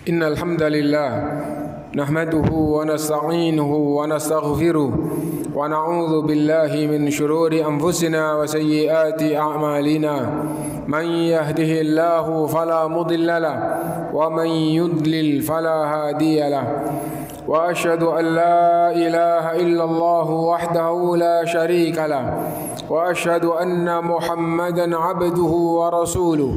Innal hamdalillah nahmaduhu wa nasta'inuhu wa nastaghfiruh wa na'udzu billahi min shururi anfusina wa sayyiati a'malina. Man yahdihillahu fala mudilla lahu wa man yudlil fala hadiya lahu. Wa asyhadu an la ilaha illallah wahdahu la syarika lah wa asyhadu anna Muhammadan abduhu wa rasuluh.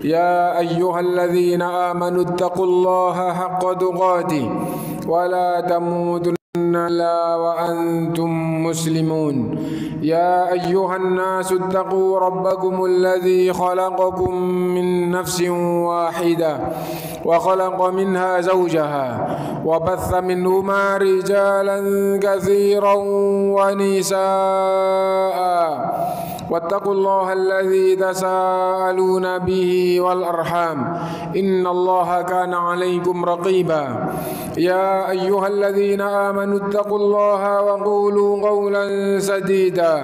Ya ayyuhalladzina amanu ittaqullaha haqqa tuqatih wa la tamutunna illa wa antum muslimun. Ya ayyuhan nasu ittaqu rabbakumul ladzi khalaqakum min nafsin wahidah wa khalaqa minha zawjaha wa batha minhuma rijalan katsiran wa nisaa. واتقوا الله الذي تساءلون به والأرحام إن الله كان عليكم رقيبا. يا أيها الذين آمنوا اتقوا الله وقولوا قولا سديدا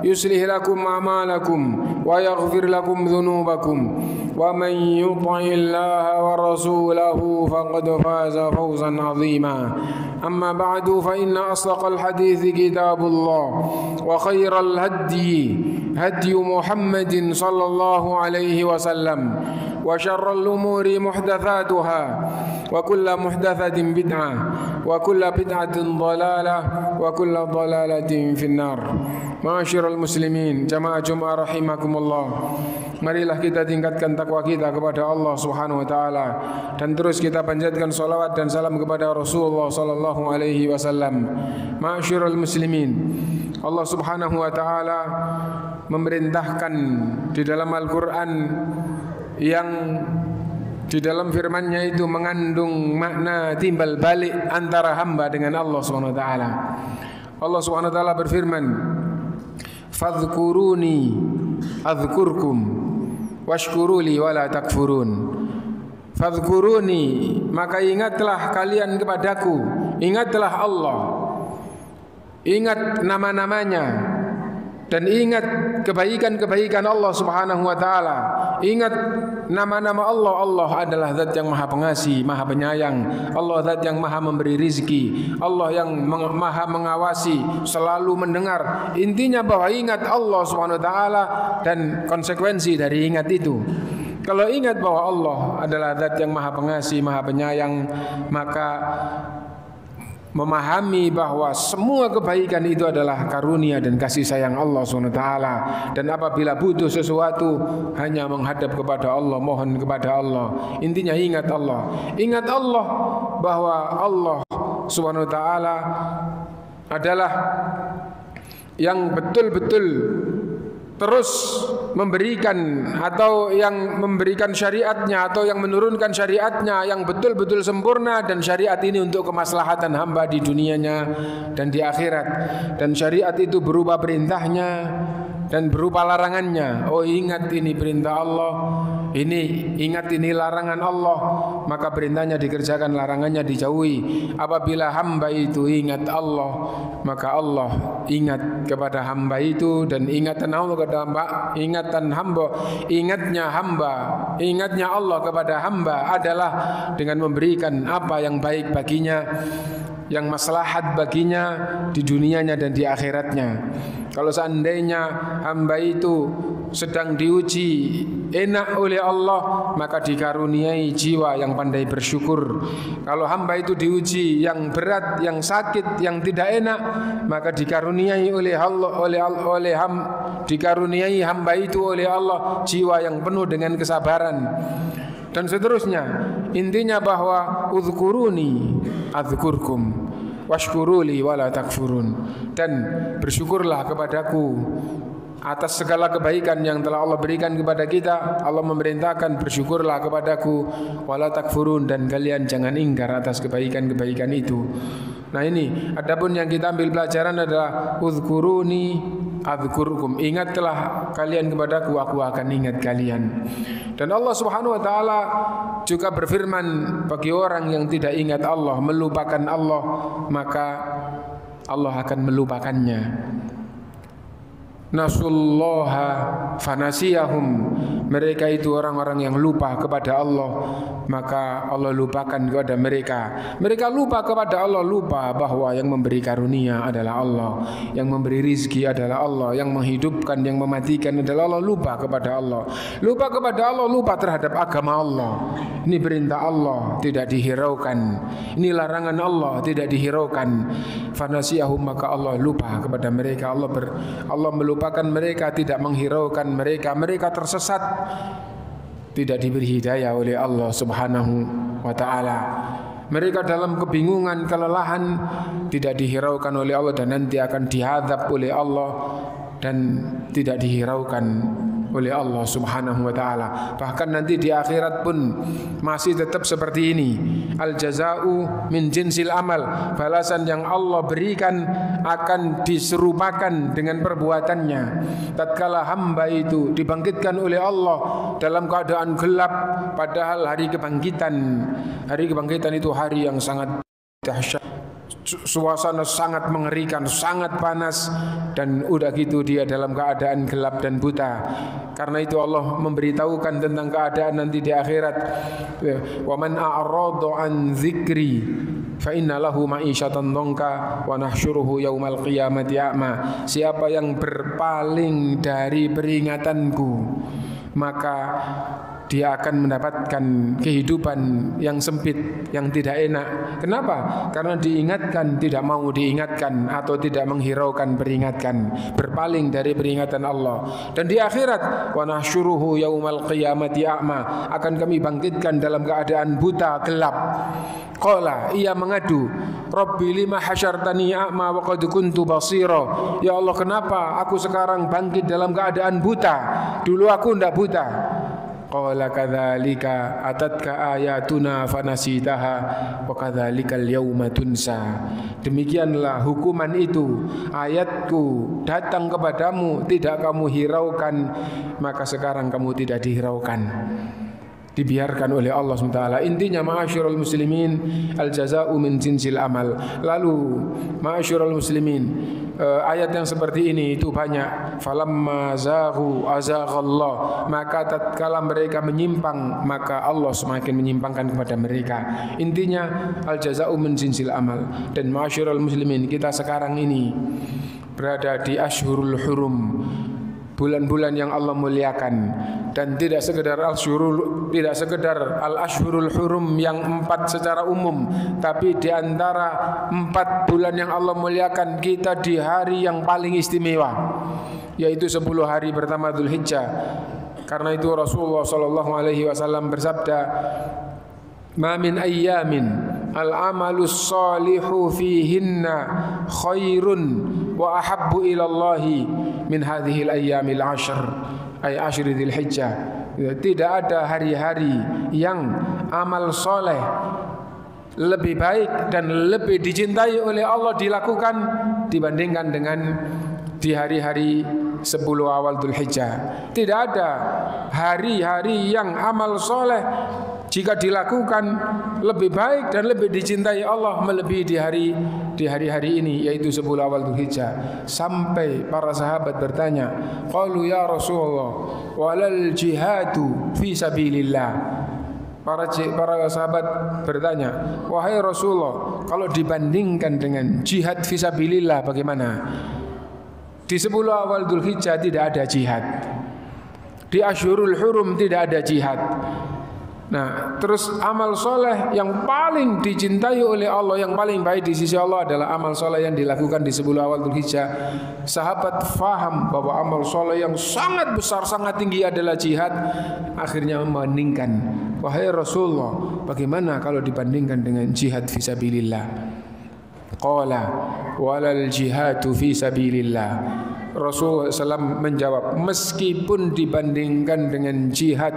يصلح لكم أعمالكم ويغفر لكم ذنوبكم ومن يطع الله ورسوله فقد فاز فوزا عظيما. أما بعد فإن أصدق الحديث كتاب الله وخير الهدي هدي محمد صلى الله عليه وسلم وشر الأمور محدثاتها وكل محدثة بدعة وكل بدعة ضلالة وكل ضلالة في النار. Ma'asyiral muslimin, jamaah Jumat rahimakumullah. Marilah kita tingkatkan takwa kita kepada Allah Subhanahu wa taala dan terus kita panjatkan salawat dan salam kepada Rasulullah sallallahu alaihi wasallam. Ma'asyiral muslimin, Allah Subhanahu wa taala memerintahkan di dalam Al-Qur'an yang di dalam firman-Nya itu mengandung makna timbal balik antara hamba dengan Allah Subhanahu wa taala. Allah Subhanahu wa taala berfirman, "Fadhkuruni adzkurkum washkuruli wala takfurun." Fadhkuruni, maka ingatlah kalian kepadaku, ingatlah Allah, ingat nama-namanya dan ingat kebaikan-kebaikan Allah Subhanahu wa taala. Ingat nama-nama Allah. Allah adalah zat yang maha pengasih, maha penyayang. Allah zat yang maha memberi rizki. Allah yang maha mengawasi, selalu mendengar. Intinya bahwa ingat Allah Subhanahu wa taala dan konsekuensi dari ingat itu. Kalau ingat bahwa Allah adalah zat yang maha pengasih, maha penyayang, maka memahami bahwa semua kebaikan itu adalah karunia dan kasih sayang Allah SWT. Dan apabila butuh sesuatu, hanya menghadap kepada Allah, mohon kepada Allah. Intinya ingat Allah. Ingat Allah bahwa Allah SWT adalah yang betul-betul terus memberikan atau yang memberikan syariatnya atau yang menurunkan syariatnya yang betul-betul sempurna, dan syariat ini untuk kemaslahatan hamba di dunianya dan di akhirat. Dan syariat itu berupa perintahnya dan berupa larangannya. Oh, ingat ini perintah Allah, ini ingat ini larangan Allah, maka perintahnya dikerjakan, larangannya dijauhi. Apabila hamba itu ingat Allah, maka Allah ingat kepada hamba itu, dan ingatan Allah kepada hamba, ingatnya Allah kepada hamba adalah dengan memberikan apa yang baik baginya, yang maslahat baginya di dunianya dan di akhiratnya. Kalau seandainya hamba itu sedang diuji enak oleh Allah, maka dikaruniai jiwa yang pandai bersyukur. Kalau hamba itu diuji yang berat, yang sakit, yang tidak enak, maka dikaruniai oleh Allah, dikaruniai hamba itu oleh Allah jiwa yang penuh dengan kesabaran. Dan seterusnya. Intinya bahwa uzkuruni adzkurkum washkuruli wala takfurun, dan bersyukurlah kepadaku atas segala kebaikan yang telah Allah berikan kepada kita. Allah memerintahkan bersyukurlah kepadaku wala takfurun, dan kalian jangan ingkar atas kebaikan-kebaikan itu. Nah, ini adapun yang kita ambil pelajaran adalah uzkuruni adzkurkum, ingatlah kalian kepadaku, aku akan ingat kalian. Dan Allah Subhanahu wa taala juga berfirman, bagi orang yang tidak ingat Allah, melupakan Allah, maka Allah akan melupakannya. nasullaha fanasiyahum, mereka itu orang-orang yang lupa kepada Allah, maka Allah lupakan kepada mereka. Mereka lupa kepada Allah, lupa bahwa yang memberi karunia adalah Allah, yang memberi rizki adalah Allah, yang menghidupkan, yang mematikan adalah Allah. Lupa kepada Allah, lupa kepada Allah, lupa terhadap agama Allah. Ini perintah Allah, tidak dihiraukan. Ini larangan Allah, tidak dihiraukan. Fanasiyahum, maka Allah lupa kepada mereka. Allah melupakan mereka, tidak menghiraukan mereka. Mereka tersesat, tidak diberi hidayah oleh Allah Subhanahu wa ta'ala. Mereka dalam kebingungan, kelelahan, tidak dihiraukan oleh Allah, dan nanti akan dihadap oleh Allah dan tidak dihiraukan oleh Allah Subhanahu wa ta'ala. Bahkan nanti di akhirat pun masih tetap seperti ini. Al jaza'u min jinsil amal, balasan yang Allah berikan akan diserupakan dengan perbuatannya. Tatkala hamba itu dibangkitkan oleh Allah dalam keadaan gelap, padahal hari kebangkitan itu hari yang sangat dahsyat. Suasana sangat mengerikan, sangat panas, dan udah gitu dia dalam keadaan gelap dan buta. Karena itu Allah memberitahukan tentang keadaan nanti di akhirat. Wa man a'rada an dzikri fa inna lahu ma'isyatan dhanka wa nahsyuruhu yaumal qiyamati a'ma. Siapa yang berpaling dari peringatanku, maka dia akan mendapatkan kehidupan yang sempit, yang tidak enak. Kenapa? Karena diingatkan tidak mau diingatkan, atau tidak menghiraukan peringatkan, berpaling dari peringatan Allah. Dan di akhirat, wa nahsyuruhu yaumal qiyamati a'ma, akan kami bangkitkan dalam keadaan buta, gelap. Qala, ia mengadu, Rabbi lima hasyartani a'ma wa qad kuntu basira. Ya Allah, kenapa aku sekarang bangkit dalam keadaan buta? Dulu aku tidak buta. Qala kadzalika atatka ayatuna fanasitaha wa kadzalikal yauma tunsa. Demikianlah hukuman itu, ayatku datang kepadamu, tidak kamu hiraukan, maka sekarang kamu tidak dihiraukan, dibiarkan oleh Allah SWT. Intinya, ma'asyiral muslimin, al jaza'u min jinsil amal. Lalu ma'asyiral muslimin, ayat yang seperti ini itu banyak. Falamma zaghu azaghallah, maka tatkala mereka menyimpang, maka Allah semakin menyimpangkan kepada mereka. Intinya, al jaza'u min jinsil amal. Dan ma'asyiral muslimin, kita sekarang ini berada di Ashhurul Hurum, bulan-bulan yang Allah muliakan. Dan tidak sekedar al-ashhurul hurum yang 4 secara umum, tapi di antara 4 bulan yang Allah muliakan, kita di hari yang paling istimewa, yaitu 10 hari pertama Dzulhijjah. Karena itu Rasulullah SAW bersabda, ma min ayyamin al-amalus salihu fihinna khairun wa ahabbu ilallahi min hadhil ayyamil ashr, ay ashri Dzulhijjah. Tidak ada hari-hari yang amal soleh lebih baik dan lebih dicintai oleh Allah dilakukan dibandingkan dengan di hari-hari 10 awal Dzulhijjah. Tidak ada hari-hari yang amal soleh jika dilakukan lebih baik dan lebih dicintai Allah melebihi di hari-hari ini, yaitu 10 awal Dzulhijjah. Sampai para sahabat bertanya, qalu ya Rasulullah, walal jihadu fi sabilillah. Para sahabat bertanya, wahai Rasulullah, kalau dibandingkan dengan jihad fi sabilillah bagaimana? Di 10 awal Dzulhijjah tidak ada jihad, di Ashhurul Hurum tidak ada jihad. Nah, terus amal soleh yang paling dicintai oleh Allah, yang paling baik di sisi Allah adalah amal soleh yang dilakukan di 10 awal Dzulhijjah. Sahabat faham bahwa amal soleh yang sangat besar, sangat tinggi adalah jihad. Akhirnya membandingkan, wahai Rasulullah, bagaimana kalau dibandingkan dengan jihad fisabilillah? Qala walal jihadu fisabilillah. Rasulullah SAW menjawab, meskipun dibandingkan dengan jihad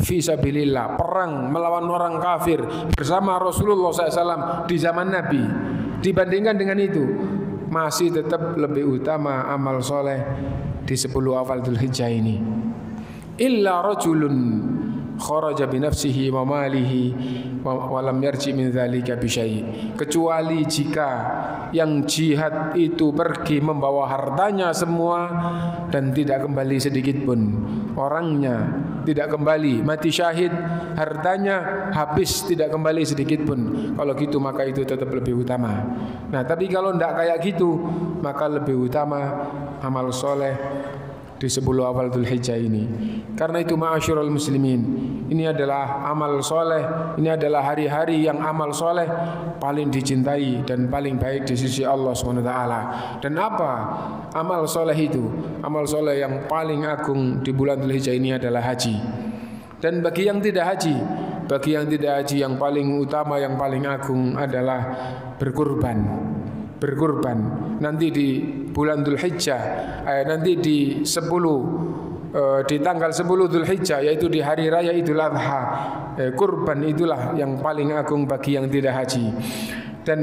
fisabilillah, perang melawan orang kafir bersama Rasulullah SAW di zaman Nabi, dibandingkan dengan itu masih tetap lebih utama amal soleh di 10 awal Dzulhijjah ini. Illa rajulun kharaja bi nafsihi wa malihi wa lam yarji min dzalika bi syai'. Kecuali jika yang jihad itu pergi membawa hartanya semua dan tidak kembali sedikit pun. Orangnya tidak kembali, mati syahid, hartanya habis tidak kembali sedikit pun. Kalau gitu maka itu tetap lebih utama. Nah, tapi kalau tidak kayak gitu, maka lebih utama amal soleh di 10 awal Dzulhijjah ini. Karena itu ma'asyiral muslimin, ini adalah amal soleh, ini adalah hari-hari yang amal soleh paling dicintai dan paling baik di sisi Allah SWT. Dan apa amal soleh itu? Amal soleh yang paling agung di bulan Dzulhijjah ini adalah haji. Dan bagi yang tidak haji, yang paling utama, yang paling agung adalah berkurban. Nanti di bulan Dzulhijjah, nanti di tanggal 10 Dzulhijjah, yaitu di hari raya Idul Adha, kurban itulah yang paling agung bagi yang tidak haji. Dan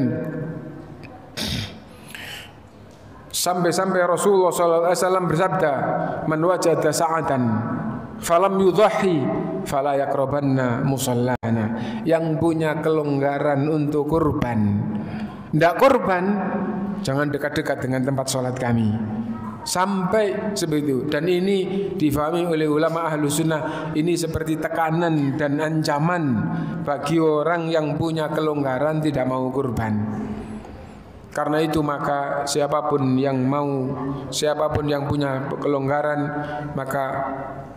sampai Rasulullah SAW bersabda, "Man wajada sa'atan falam yudhahi fala yaqrabanna musallana." Yang punya kelonggaran untuk kurban, tidak kurban, jangan dekat-dekat dengan tempat sholat kami. Sampai seperti itu. Dan ini difahami oleh ulama ahlu sunnah, ini seperti tekanan dan ancaman bagi orang yang punya kelonggaran tidak mau kurban. Karena itu maka siapapun yang punya kelonggaran, maka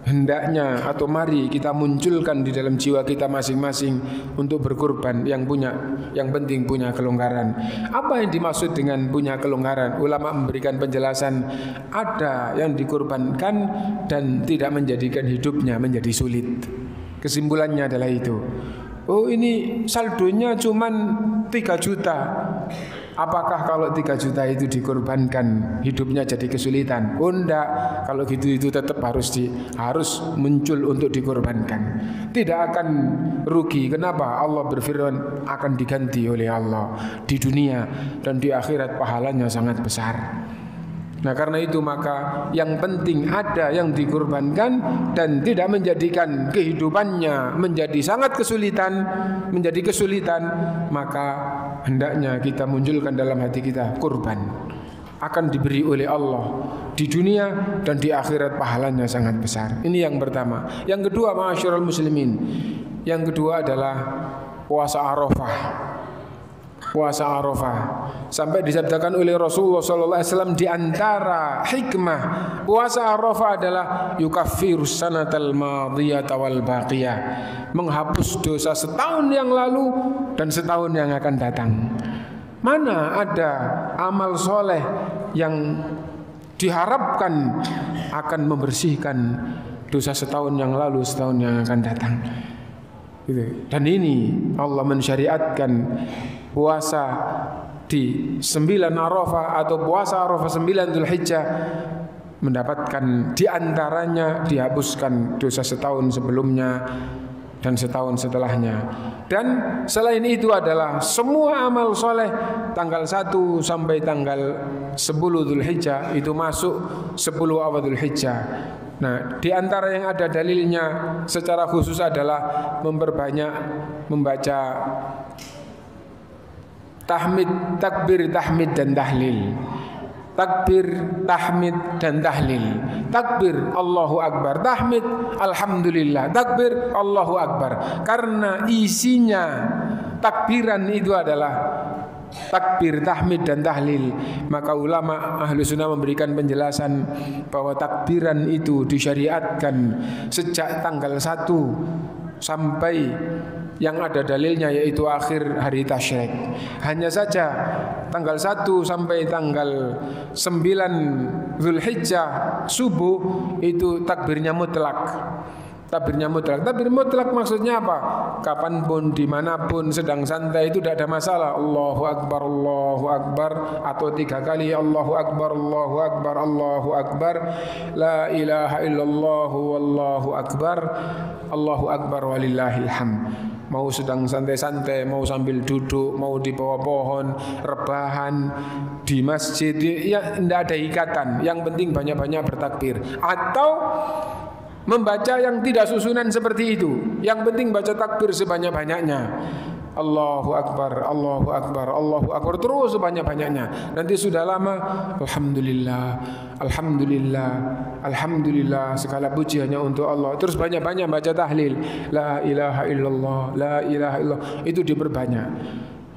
hendaknya atau mari kita munculkan di dalam jiwa kita masing-masing untuk berkurban. Yang penting punya kelonggaran. Apa yang dimaksud dengan punya kelonggaran? Ulama memberikan penjelasan, ada yang dikurbankan dan tidak menjadikan hidupnya menjadi sulit. Kesimpulannya adalah itu. Oh, ini saldonya cuman 3 juta. Apakah kalau 3 juta itu dikorbankan hidupnya jadi kesulitan? Oh enggak, kalau gitu itu tetap harus muncul untuk dikorbankan. Tidak akan rugi. Kenapa? Allah berfirman akan diganti oleh Allah di dunia dan di akhirat, pahalanya sangat besar. Nah, karena itu maka yang penting ada yang dikorbankan dan tidak menjadikan kehidupannya menjadi kesulitan, maka hendaknya kita munculkan dalam hati kita kurban. Akan diberi oleh Allah di dunia dan di akhirat, pahalanya sangat besar. Ini yang pertama. Yang kedua, ma'asyiral muslimin, yang kedua adalah puasa Arafah. Sampai disabdakan oleh Rasulullah SAW, di antara hikmah puasa Arafah adalah yukaffirus sanatal madiyata wal baqiyah, menghapus dosa setahun yang lalu dan setahun yang akan datang. Mana ada amal soleh yang diharapkan akan membersihkan dosa setahun yang lalu, setahun yang akan datang. Dan ini Allah mensyariatkan puasa di 9 Arafah atau puasa Arafah 9 Dzulhijjah, mendapatkan diantaranya dihapuskan dosa setahun sebelumnya dan setahun setelahnya. Dan selain itu adalah semua amal soleh tanggal 1 sampai tanggal 10 Dzulhijjah itu masuk 10 awal Dzulhijjah. Nah, di antara yang ada dalilnya secara khusus adalah memperbanyak membaca takbir, tahmid dan tahlil. Takbir, tahmid dan tahlil. Takbir Allahu Akbar, tahmid Alhamdulillah, takbir Allahu Akbar. Karena isinya takbiran itu adalah takbir, tahmid dan tahlil, maka ulama ahlu sunnah memberikan penjelasan bahwa takbiran itu disyariatkan sejak tanggal 1 sampai yang ada dalilnya yaitu akhir hari tasyrik. Hanya saja tanggal 1 sampai tanggal 9 Dzulhijjah subuh itu takbirnya mutlak. Takbir mutlak maksudnya apa? Kapanpun, dimanapun, sedang santai itu tidak ada masalah. Allahu Akbar, atau 3 kali Allahu Akbar, Allahu Akbar, la ilaha illallah, wallahu akbar, Allahu Akbar walillahil hamd. Mau sedang santai-santai, mau sambil duduk, mau di bawah pohon, rebahan, di masjid, ya tidak ada ikatan. Yang penting banyak-banyak bertakbir. Atau membaca yang tidak susunan seperti itu. Yang penting baca takbir sebanyak-banyaknya. Allahu Akbar, Allahu Akbar, Allahu Akbar, terus sebanyak-banyaknya. Nanti sudah lama, Alhamdulillah, Alhamdulillah, Alhamdulillah, segala puji hanya untuk Allah. Terus banyak-banyak baca tahlil, La ilaha illallah, La ilaha illallah. Itu diperbanyak.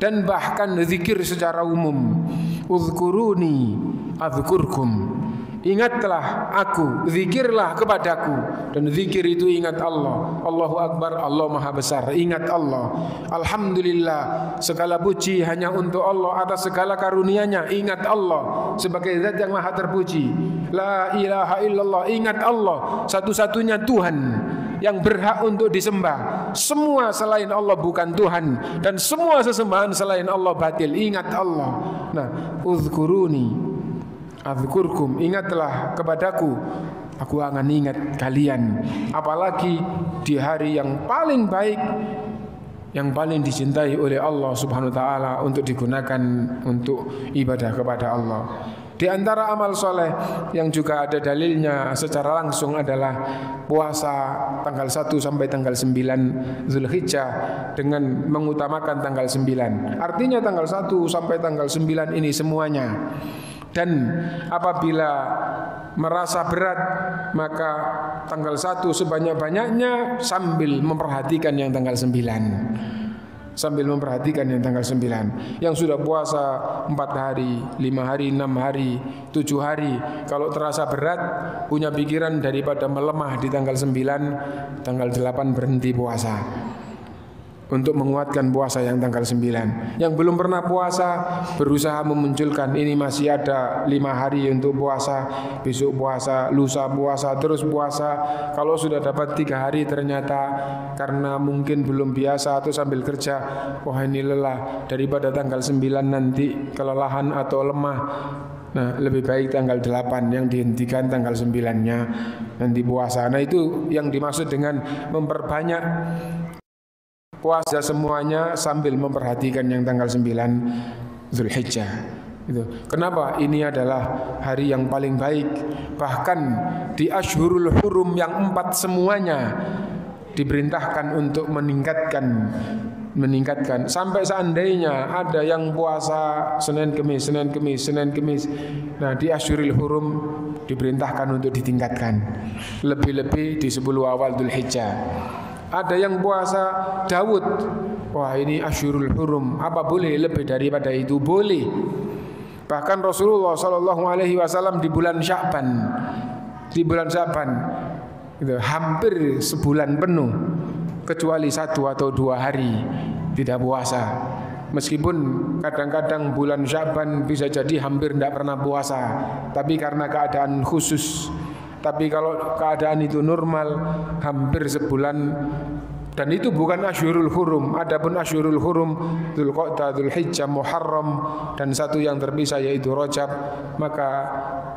Dan bahkan zikir secara umum, Uzkuruni adzkurkum. Ingatlah aku, zikirlah kepadaku. Dan zikir itu ingat Allah. Allahu Akbar, Allah Maha Besar, ingat Allah. Alhamdulillah, segala puji hanya untuk Allah atas segala karunia-Nya. Ingat Allah sebagai zat yang maha terpuji. La ilaha illallah, ingat Allah satu-satunya Tuhan yang berhak untuk disembah. Semua selain Allah bukan Tuhan, dan semua sesembahan selain Allah batil. Ingat Allah. Nah, uzkuruni adzkurkum, ingatlah kepadaku, aku akan ingat kalian. Apalagi di hari yang paling baik, yang paling dicintai oleh Allah Subhanahu wa taala untuk digunakan untuk ibadah kepada Allah. Di antara amal soleh yang juga ada dalilnya secara langsung adalah puasa tanggal 1 sampai tanggal 9 Zulhijjah dengan mengutamakan tanggal 9. Artinya tanggal 1 sampai tanggal 9 ini semuanya. Dan apabila merasa berat, maka tanggal 1 sebanyak-banyaknya sambil memperhatikan yang tanggal 9. Sambil memperhatikan yang tanggal 9. Yang sudah puasa 4 hari, 5 hari, 6 hari, 7 hari, kalau terasa berat, punya pikiran daripada melemah di tanggal 9, tanggal 8 berhenti puasa, untuk menguatkan puasa yang tanggal 9. Yang belum pernah puasa berusaha memunculkan, ini masih ada 5 hari untuk puasa, besok puasa, lusa puasa, terus puasa. Kalau sudah dapat 3 hari ternyata karena mungkin belum biasa atau sambil kerja, wah ini lelah, daripada tanggal 9 nanti kelelahan atau lemah. Nah, lebih baik tanggal 8 yang dihentikan, tanggal 9-nya nanti puasa. Nah, itu yang dimaksud dengan memperbanyak puasa semuanya sambil memperhatikan yang tanggal 9 Zulhijjah. Itu. Kenapa? Ini adalah hari yang paling baik. Bahkan di Ashhurul Hurum yang 4 semuanya diperintahkan untuk meningkatkan. Sampai seandainya ada yang puasa Senin Kemis. Nah, di Ashhurul Hurum diperintahkan untuk ditingkatkan. Lebih-lebih di 10 awal Zulhijjah. Ada yang puasa Daud. Wah, ini Ashhurul Hurum, apa boleh lebih daripada itu? Boleh. Bahkan Rasulullah SAW di bulan Sya'ban, itu hampir sebulan penuh, kecuali 1 atau 2 hari tidak puasa. Meskipun kadang-kadang bulan Sya'ban bisa jadi hampir tidak pernah puasa, tapi karena keadaan khusus. Tapi kalau keadaan itu normal, hampir sebulan. Dan itu bukan Ashhurul Hurum. Adapun Ashhurul Hurum, Dzulqa'dah, Dzulhijjah, Muharram, dan 1 yang terpisah yaitu Rajab, maka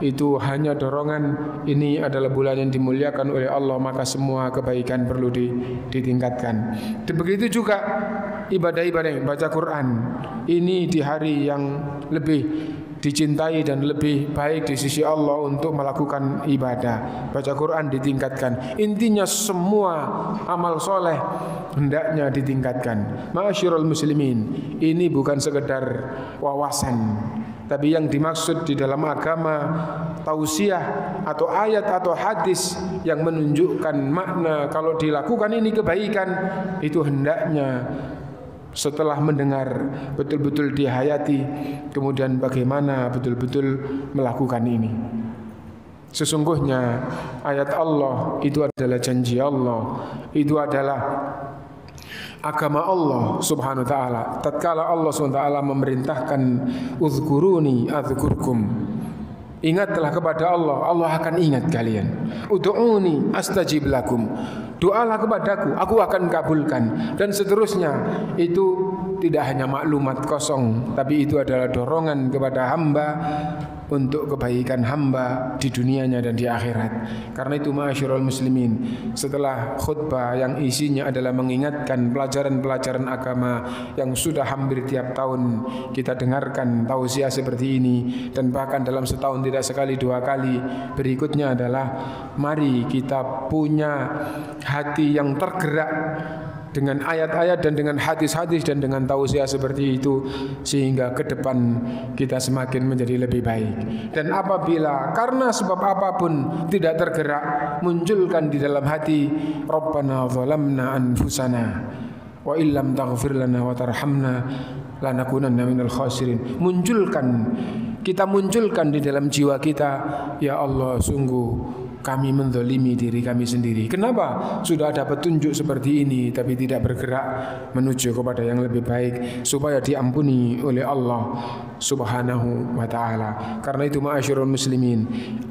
itu hanya dorongan. Ini adalah bulan yang dimuliakan oleh Allah, maka semua kebaikan perlu ditingkatkan. Begitu juga ibadah-ibadah, baca Quran. Ini di hari yang lebih dicintai dan lebih baik di sisi Allah untuk melakukan ibadah. Baca Quran ditingkatkan. Intinya semua amal soleh hendaknya ditingkatkan. Ma'asyiral muslimin, ini bukan sekedar wawasan, tapi yang dimaksud di dalam agama tausiah atau ayat atau hadis yang menunjukkan makna kalau dilakukan ini kebaikan, itu hendaknya setelah mendengar betul-betul dihayati, kemudian bagaimana betul-betul melakukan ini. Sesungguhnya ayat Allah itu adalah janji Allah, itu adalah agama Allah Subhanahu wa taala. Tatkala Allah Subhanahu wa taala memerintahkan uzkuruni adzkurkum, ingatlah kepada Allah, Allah akan ingat kalian. Ud'uni astajib lakum, doalah kepadaku, aku akan kabulkan. Dan seterusnya. Itu tidak hanya maklumat kosong, tapi itu adalah dorongan kepada hamba untuk kebaikan hamba di dunianya dan di akhirat. Karena itu ma'asyiral muslimin, setelah khutbah yang isinya adalah mengingatkan pelajaran-pelajaran agama yang sudah hampir tiap tahun kita dengarkan tausiah seperti ini, dan bahkan dalam setahun tidak sekali dua kali, berikutnya adalah mari kita punya hati yang tergerak dengan ayat-ayat dan dengan hadis-hadis dan dengan tausiah seperti itu, sehingga ke depan kita semakin menjadi lebih baik. Dan apabila karena sebab apapun tidak tergerak, munculkan di dalam hati, Rabbana zalamna anfusana wa illam taghfir lana wa tarhamna lanakunanna minal khasirin. Kita munculkan di dalam jiwa kita, ya Allah, sungguh kami menzalimi diri kami sendiri. Kenapa? Sudah ada petunjuk seperti ini tapi tidak bergerak menuju kepada yang lebih baik supaya diampuni oleh Allah Subhanahu wa ta'ala. Karena itu ma'asyiral muslimin,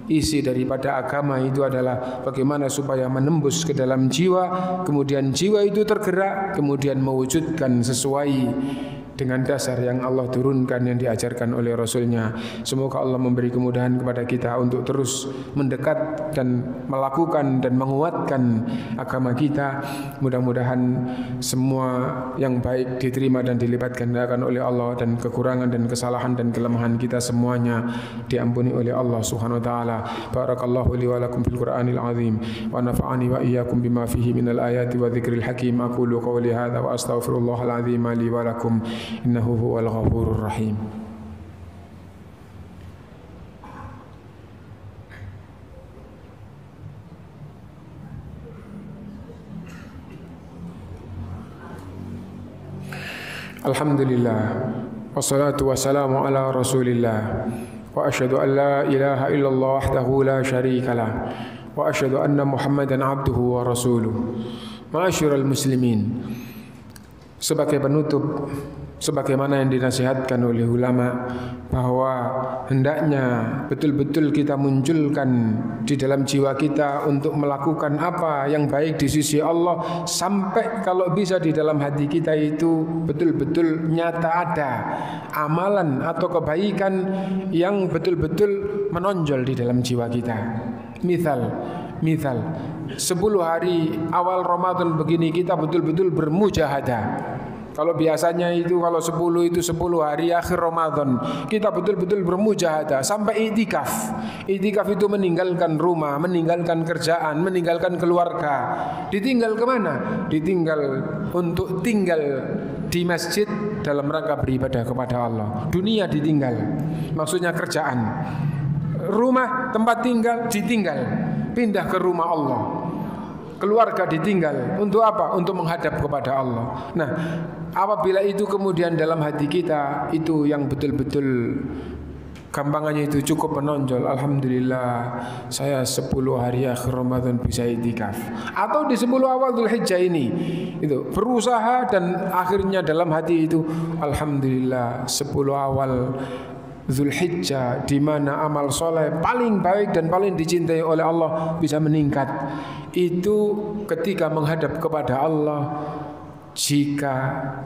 isi daripada agama itu adalah bagaimana supaya menembus ke dalam jiwa, kemudian jiwa itu tergerak, kemudian mewujudkan sesuai dengan dasar yang Allah turunkan, yang diajarkan oleh Rasulnya. Semoga Allah memberi kemudahan kepada kita untuk terus mendekat dan melakukan dan menguatkan agama kita. Mudah-mudahan semua yang baik diterima dan dilipat gandakan oleh Allah, dan kekurangan dan kesalahan dan kelemahan kita semuanya diampuni oleh Allah Subhanahu wa taala. Barakallahu li wa lakum fil Qur'anil azim wa nafa'ani wa iyyakum bima fihi minal ayati wa dzikril hakim. Aqulu qawli hadza wa astaghfirullahal azim li wa lakum. Innahu huwal ghafurur rahim. Alhamdulillah, wassalatu wassalamu ala rasulillah, wa asyhadu an la ilaha illallah wahdahu la syarika lah, wa asyhadu anna Muhammadan abduhu wa rasuluh. Ma'asyiral muslimin, sebagai penutup, sebagaimana yang dinasihatkan oleh ulama, bahwa hendaknya betul-betul kita munculkan di dalam jiwa kita untuk melakukan apa yang baik di sisi Allah, sampai kalau bisa di dalam hati kita itu betul-betul nyata ada amalan atau kebaikan yang betul-betul menonjol di dalam jiwa kita. Misal 10 hari awal Ramadan begini kita betul-betul bermujahadah. Kalau biasanya itu kalau 10 itu 10 hari akhir Ramadan kita betul-betul bermujahadah sampai iktikaf. Iktikaf itu meninggalkan rumah, meninggalkan kerjaan, meninggalkan keluarga. Ditinggal kemana? Ditinggal untuk tinggal di masjid dalam rangka beribadah kepada Allah. Dunia ditinggal, maksudnya kerjaan. Rumah, tempat tinggal ditinggal, pindah ke rumah Allah. Keluarga ditinggal, untuk apa? Untuk menghadap kepada Allah. Nah, apabila itu kemudian dalam hati kita itu yang betul-betul gampangannya itu cukup menonjol, alhamdulillah saya 10 hari akhir Ramadan bisa iktikaf, atau di 10 awal Dzulhijjah ini itu berusaha dan akhirnya dalam hati itu alhamdulillah 10 awal Dzulhijjah di mana amal soleh paling baik dan paling dicintai oleh Allah bisa meningkat. Itu ketika menghadap kepada Allah, jika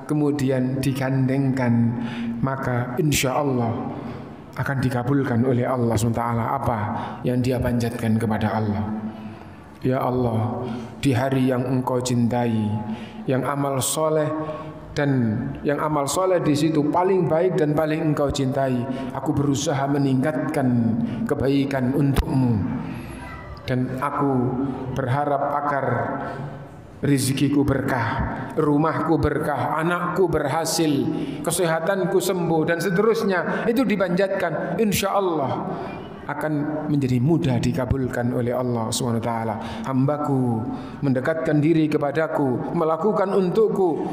kemudian digandengkan, maka insya Allah akan dikabulkan oleh Allah SWT apa yang dia panjatkan kepada Allah. Ya Allah, di hari yang Engkau cintai, yang amal soleh dan yang amal soleh di situ paling baik dan paling Engkau cintai, aku berusaha meningkatkan kebaikan untuk-Mu, dan aku berharap agar rezekiku berkah, rumahku berkah, anakku berhasil, kesehatanku sembuh, dan seterusnya. Itu dipanjatkan, insya Allah akan menjadi mudah dikabulkan oleh Allah SWT. Hambaku mendekatkan diri kepadaku, melakukan untukku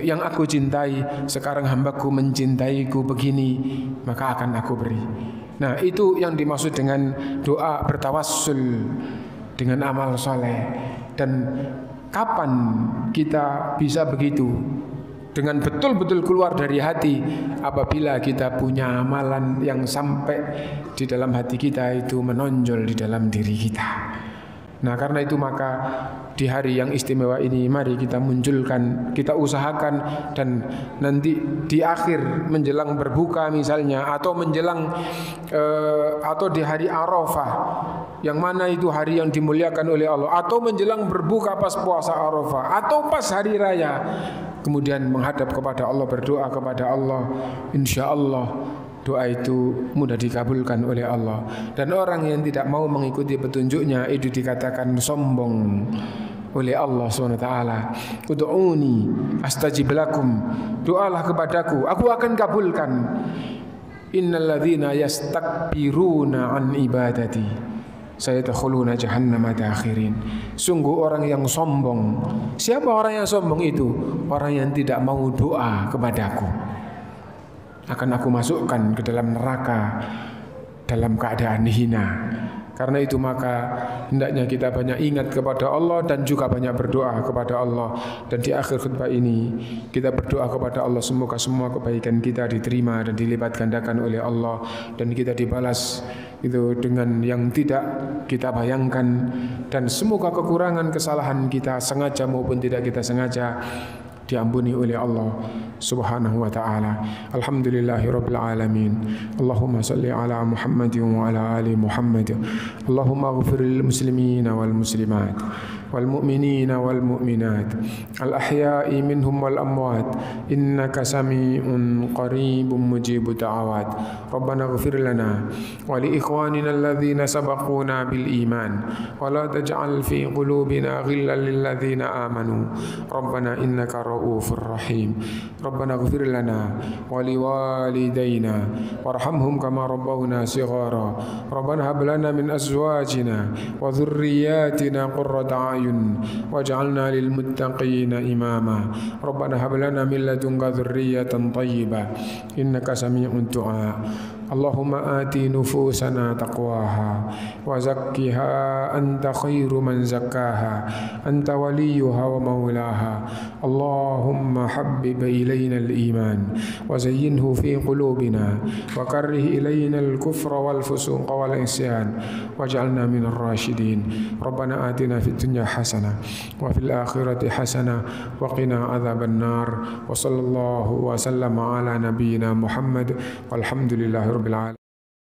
yang aku cintai. Sekarang hambaku mencintaiku begini, maka akan aku beri. Nah, itu yang dimaksud dengan doa bertawassul dengan amal soleh. Dan kapan kita bisa begitu? Dengan betul-betul keluar dari hati, apabila kita punya amalan yang sampai di dalam hati kita itu menonjol di dalam diri kita. Nah, karena itu maka di hari yang istimewa ini mari kita munculkan, kita usahakan, dan nanti di akhir menjelang berbuka misalnya, atau menjelang atau di hari Arafah, yang mana itu hari yang dimuliakan oleh Allah, atau menjelang berbuka pas puasa Arafah, atau pas hari raya, kemudian menghadap kepada Allah, berdoa kepada Allah, insya Allah doa itu mudah dikabulkan oleh Allah. Dan orang yang tidak mau mengikuti petunjuknya itu dikatakan sombong oleh Allah SWT. Ud'uni astajib lakum, doalah kepadaku, aku akan kabulkan. Innal ladzina yastakbiruna an ibadati sayadkhuluna jahannama dakhirin. Sungguh orang yang sombong. Siapa orang yang sombong itu? Orang yang tidak mau doa kepadaku, akan aku masukkan ke dalam neraka dalam keadaan hina. Karena itu maka hendaknya kita banyak ingat kepada Allah dan juga banyak berdoa kepada Allah. Dan di akhir khutbah ini kita berdoa kepada Allah, semoga semua kebaikan kita diterima dan dilipat gandakan oleh Allah, dan kita dibalas itu dengan yang tidak kita bayangkan, dan semoga kekurangan kesalahan kita sengaja maupun tidak kita sengaja diampuni oleh Allah Subhanahu wa ta'ala. Alhamdulillahirabbil alamin. Allahumma salli ala Muhammadin wa ala ali Muhammad. Allahumma ighfir lil muslimina wal muslimat wal mu'minina wal mu'minat al ahya'i minhum wal amwat innaka sami'un qaribun mujibud da'awat. Rabbana ighfir lana wa li ikhwanina alladhina sabaquna bil iman wa la taj'al fi qulubina ghillan lil ladzina amanu rabbana innaka ra'ufur rahim. Rabbana ighfir lana wa liwalidayna warhamhum kama rabbawna shighara. Rabbana hab lana min azwajina wa dhurriyyatina qurrata a'yun waj'alna lil muttaqina imama. Rabbana hab lana min ladunka dhurriyyatan thayyibah innaka sami'ud du'a. Allahumma ati nufusana taqwaha wa zakkiha anta khairu man zakkaha anta waliyuha wa maulaha. Allahumma habbib ilayna al-iman wa zayyinhu fi qulubina wa karrih ilayna al-kufra wal fusuqa wal isyan waj'alna minal rasyidin. Rabbana atina fid dunya hasanah wa fil akhirati hasanah wa qina adzaban nar. Wa sallallahu wa sallama ala nabiyyina Muhammad walhamdulillahi rabbil alamin.